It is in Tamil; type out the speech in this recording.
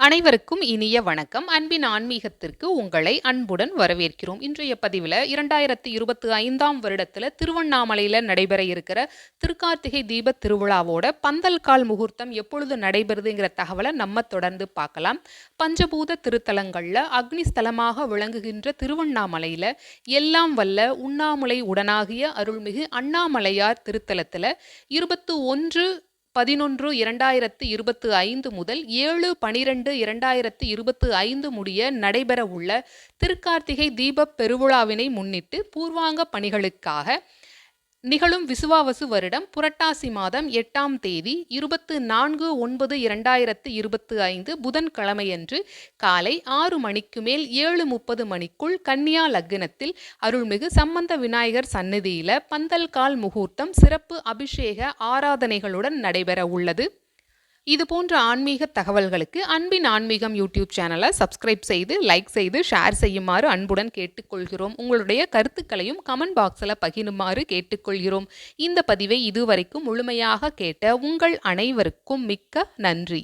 அனைவருக்கும் இனிய வணக்கம். அன்பின் ஆன்மீகத்திற்கு உங்களை அன்புடன் வரவேற்கிறோம். இன்றைய பதிவில் 2025ஆம் வருடத்தில் திருவண்ணாமலையில் நடைபெற இருக்கிற திருக்கார்த்திகை தீப திருவிழாவோட பந்தல் கால் முகூர்த்தம் எப்பொழுது நடைபெறுதுங்கிற தகவலை நம்ம தொடர்ந்து பார்க்கலாம். பஞ்சபூத திருத்தலங்களில் அக்னி ஸ்தலமாக விளங்குகின்ற திருவண்ணாமலையில் எல்லாம் வல்ல உண்ணாமுலை உடனாகிய அருள்மிகு அண்ணாமலையார் திருத்தலத்தில் 21/11/2025 முதல் 7/12/2025 முடிய நடைபெற உள்ள திருக்கார்த்திகை தீபப் பெருவிழாவினை முன்னிட்டு பூர்வாங்க பணிகளுக்காக நிகழும் விசுவாவசு வருடம் புரட்டாசி மாதம் 8ஆம் தேதி 24/9/2025 புதன்கிழமையன்று காலை 6 மணிக்கு மேல் 7:30 மணிக்குள் கன்னியா லக்னத்தில் அருள்மிகு சம்பந்த விநாயகர் சந்நிதியில பந்தல் கால் முகூர்த்தம் சிறப்பு அபிஷேக ஆராதனைகளுடன் நடைபெற உள்ளது. இது போன்ற ஆன்மீக தகவல்களுக்கு அன்பின் ஆன்மீகம் யூடியூப் சேனலை சப்ஸ்கிரைப் செய்து லைக் செய்து ஷேர் செய்யுமாறு அன்புடன் கேட்டுக்கொள்கிறோம். உங்களுடைய கருத்துக்களையும் கமெண்ட் பாக்ஸில் பகிருமாறு கேட்டுக்கொள்கிறோம். இந்த பதிவை இதுவரைக்கும் முழுமையாக கேட்ட உங்கள் அனைவருக்கும் மிக்க நன்றி.